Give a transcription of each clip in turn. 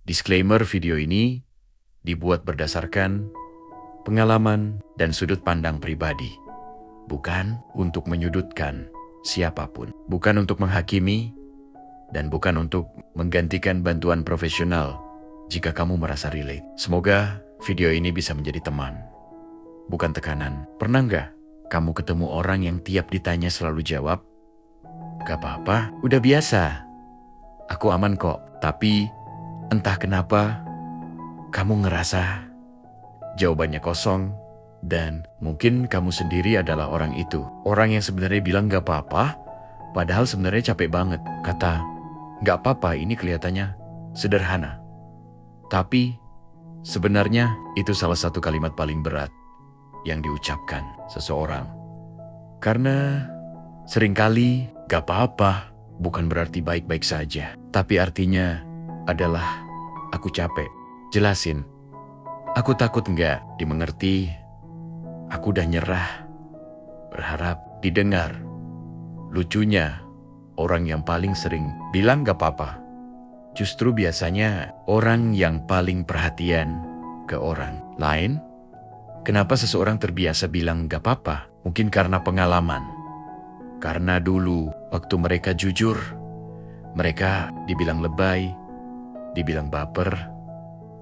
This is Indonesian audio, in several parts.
Disclaimer, video ini dibuat berdasarkan pengalaman dan sudut pandang pribadi, bukan untuk menyudutkan siapapun, bukan untuk menghakimi, dan bukan untuk menggantikan bantuan profesional jika kamu merasa relate. Semoga video ini bisa menjadi teman, bukan tekanan. Pernah nggak kamu ketemu orang yang tiap ditanya selalu jawab, "Gak apa-apa, udah biasa. Aku aman kok." Tapi entah kenapa kamu ngerasa jawabannya kosong, dan mungkin kamu sendiri adalah orang itu. Orang yang sebenarnya bilang gak apa-apa, padahal sebenarnya capek banget. Kata gak apa-apa ini kelihatannya sederhana, tapi sebenarnya itu salah satu kalimat paling berat yang diucapkan seseorang. Karena seringkali gak apa-apa bukan berarti baik-baik saja, tapi artinya adalah aku capek. Jelasin, aku takut nggak dimengerti, aku udah nyerah, berharap didengar. Lucunya, orang yang paling sering bilang gak apa-apa justru biasanya orang yang paling perhatian ke orang lain. Kenapa seseorang terbiasa bilang gak apa-apa? Mungkin karena pengalaman. Karena dulu waktu mereka jujur, mereka dibilang lebay, dibilang baper,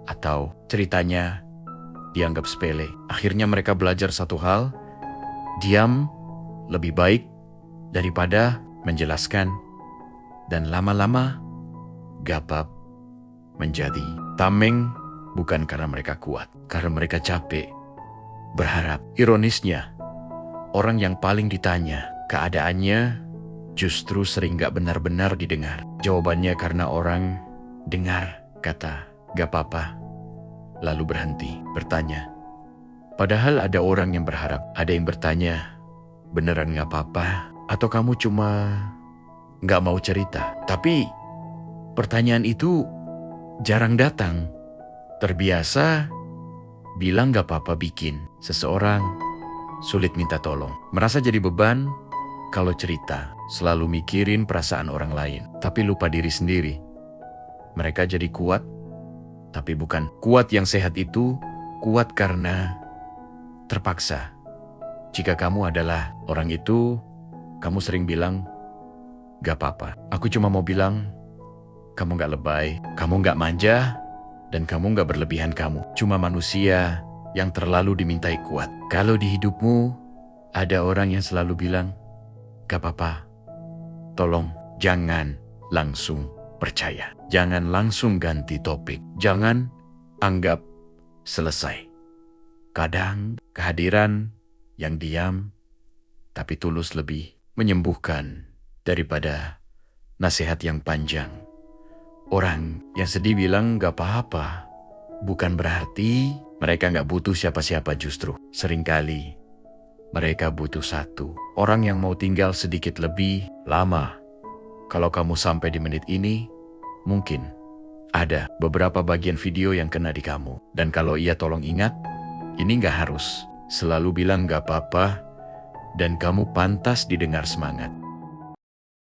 atau ceritanya dianggap sepele. Akhirnya mereka belajar satu hal, diam lebih baik daripada menjelaskan, dan lama-lama gapap menjadi tameng, bukan karena mereka kuat, karena mereka capek berharap. Ironisnya, orang yang paling ditanya keadaannya justru sering gak benar-benar didengar. Jawabannya karena orang dengar kata gak apa-apa, lalu berhenti bertanya. Padahal ada orang yang berharap. Ada yang bertanya, beneran gak apa-apa? Atau kamu cuma gak mau cerita? Tapi pertanyaan itu jarang datang. Terbiasa bilang gak apa-apa bikin seseorang sulit minta tolong. Merasa jadi beban kalau cerita, selalu mikirin perasaan orang lain, tapi lupa diri sendiri. Mereka jadi kuat, tapi bukan kuat yang sehat. Itu kuat karena terpaksa. Jika kamu adalah orang itu, kamu sering bilang, gak apa-apa. Aku cuma mau bilang, kamu gak lebay, kamu gak manja, dan kamu gak berlebihan. Kamu cuma manusia yang terlalu dimintai kuat. Kalau di hidupmu ada orang yang selalu bilang, gak apa-apa, tolong jangan langsung percaya. Jangan langsung ganti topik. Jangan anggap selesai. Kadang kehadiran yang diam tapi tulus lebih menyembuhkan daripada nasihat yang panjang. Orang yang sedih bilang gak apa-apa bukan berarti mereka gak butuh siapa-siapa. Justru seringkali mereka butuh satu orang yang mau tinggal sedikit lebih lama. Kalau kamu sampai di menit ini, mungkin ada beberapa bagian video yang kena di kamu. Dan kalau iya, tolong ingat, ini gak harus selalu bilang gak apa-apa, dan kamu pantas didengar semangat.